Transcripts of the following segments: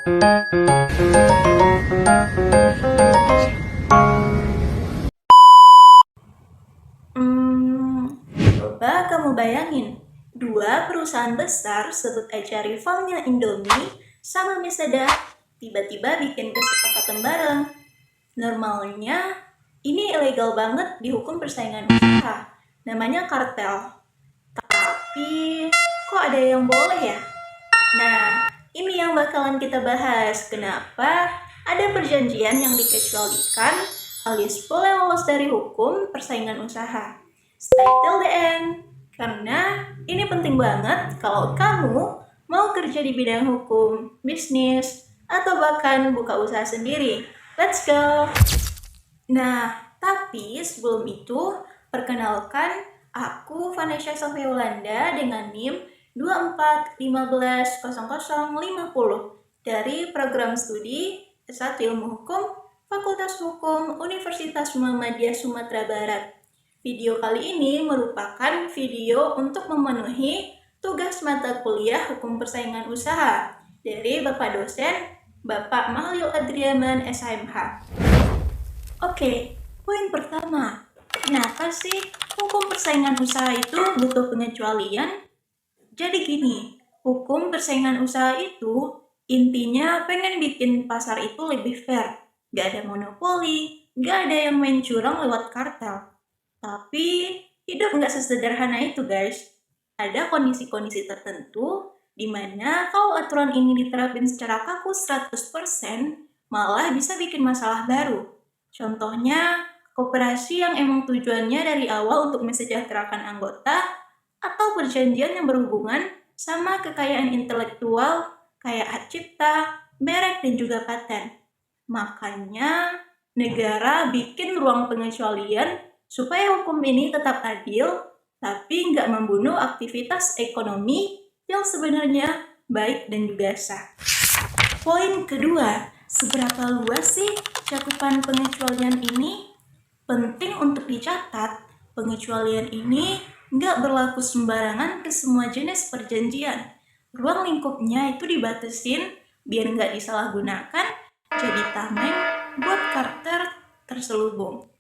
Coba kamu bayangin, dua perusahaan besar, sebut aja rivalnya Indomie sama mie sedap, tiba-tiba bikin kesepakatan bareng. Normalnya, ini ilegal banget dihukum persaingan usaha, namanya kartel. Tapi, kok ada yang boleh ya? Nah, ini yang bakalan kita bahas. Kenapa ada perjanjian yang dikecualikan alias boleh lolos dari hukum persaingan usaha. Stay till the end, karena ini penting banget kalau kamu mau kerja di bidang hukum, bisnis, atau bahkan buka usaha sendiri. Let's go! Nah, tapi sebelum itu, perkenalkan aku Vanessa Sofia Yolanda dengan NIM 24150050 dari program studi S1 Ilmu Hukum Fakultas Hukum Universitas Muhammadiyah Sumatera Barat. Video kali ini merupakan video untuk memenuhi tugas mata kuliah Hukum Persaingan Usaha dari Bapak dosen Bapak Mahlil Adriaman SHMH. Oke, poin pertama. Kenapa sih hukum persaingan usaha itu butuh pengecualian? Jadi gini, hukum persaingan usaha itu intinya pengen bikin pasar itu lebih fair. Gak ada monopoli, gak ada yang main curang lewat kartel. Tapi hidup gak sesederhana itu guys. Ada kondisi-kondisi tertentu di mana kalau aturan ini diterapin secara kaku 100%, malah bisa bikin masalah baru. Contohnya, koperasi yang emang tujuannya dari awal untuk mensejahterakan anggota, atau perjanjian yang berhubungan sama kekayaan intelektual kayak hak cipta, merek, dan juga paten. Makanya, negara bikin ruang pengecualian supaya hukum ini tetap adil, tapi nggak membunuh aktivitas ekonomi yang sebenarnya baik dan juga sah. Poin kedua, seberapa luas sih cakupan pengecualian ini? Penting untuk dicatat, pengecualian ini nggak berlaku sembarangan ke semua jenis perjanjian. Ruang lingkupnya itu dibatasin biar nggak disalahgunakan jadi tameng buat kartel terselubung.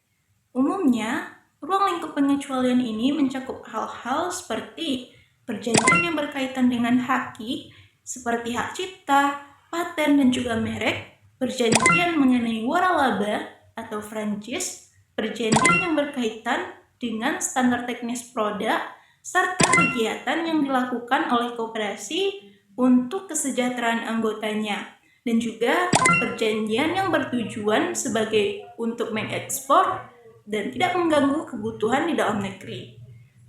Umumnya, ruang lingkup pengecualian ini mencakup hal-hal seperti perjanjian yang berkaitan dengan haki, seperti hak cipta, paten, dan juga merek, perjanjian mengenai waralaba atau franchise, perjanjian yang berkaitan dengan standar teknis produk, serta kegiatan yang dilakukan oleh koperasi untuk kesejahteraan anggotanya, dan juga perjanjian yang bertujuan sebagai untuk mengekspor dan tidak mengganggu kebutuhan di dalam negeri.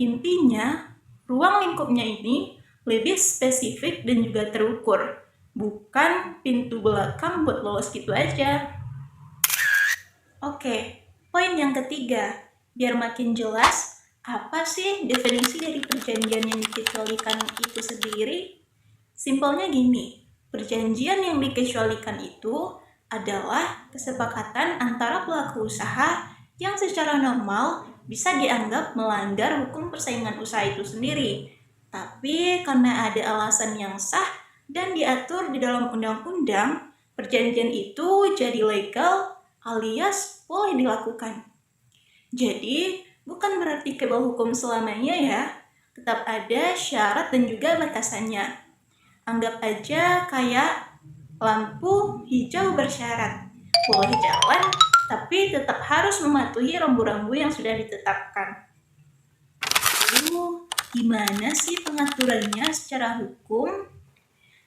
Intinya, ruang lingkupnya ini lebih spesifik dan juga terukur, bukan pintu belakang buat lolos gitu aja. Oke, poin yang ketiga, biar makin jelas, apa sih definisi dari perjanjian yang dikecualikan itu sendiri? Simpelnya gini, perjanjian yang dikecualikan itu adalah kesepakatan antara pelaku usaha yang secara normal bisa dianggap melanggar hukum persaingan usaha itu sendiri. Tapi karena ada alasan yang sah dan diatur di dalam undang-undang, perjanjian itu jadi legal alias boleh dilakukan. Jadi, bukan berarti kebal hukum selamanya ya, tetap ada syarat dan juga batasannya. Anggap aja kayak lampu hijau bersyarat. Boleh jalan, tapi tetap harus mematuhi rambu-rambu yang sudah ditetapkan. Lalu, gimana sih pengaturannya secara hukum?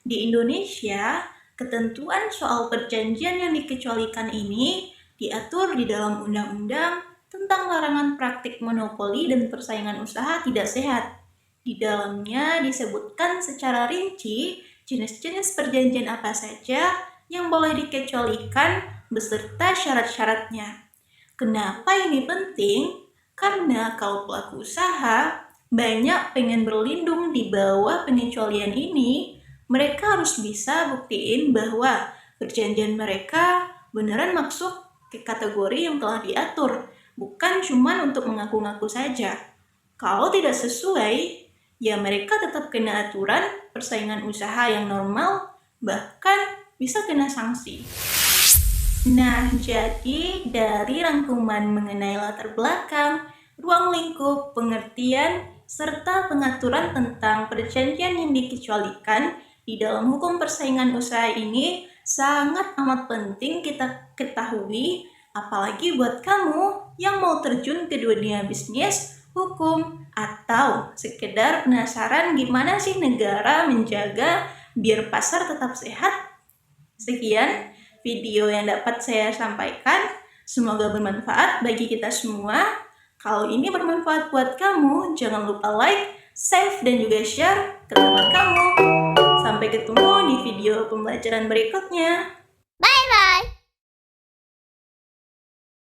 Di Indonesia, ketentuan soal perjanjian yang dikecualikan ini diatur di dalam Undang-Undang tentang larangan praktik monopoli dan persaingan usaha tidak sehat. Di dalamnya disebutkan secara rinci jenis-jenis perjanjian apa saja yang boleh dikecualikan beserta syarat-syaratnya. Kenapa ini penting? Karena kalau pelaku usaha banyak pengen berlindung di bawah pengecualian ini, mereka harus bisa buktiin bahwa perjanjian mereka beneran masuk ke kategori yang telah diatur, bukan cuma untuk mengaku-ngaku saja. Kalau tidak sesuai, ya mereka tetap kena aturan persaingan usaha yang normal, bahkan bisa kena sanksi. Nah, jadi dari rangkuman mengenai latar belakang, ruang lingkup, pengertian, serta pengaturan tentang perjanjian yang dikecualikan di dalam hukum persaingan usaha ini sangat amat penting kita ketahui, apalagi buat kamu yang mau terjun ke dunia bisnis, hukum, atau sekedar penasaran gimana sih negara menjaga biar pasar tetap sehat. Sekian video yang dapat saya sampaikan. Semoga bermanfaat bagi kita semua. Kalau ini bermanfaat buat kamu, jangan lupa like, save, dan juga share ke teman kamu. Sampai ketemu di video pembelajaran berikutnya. Bye-bye!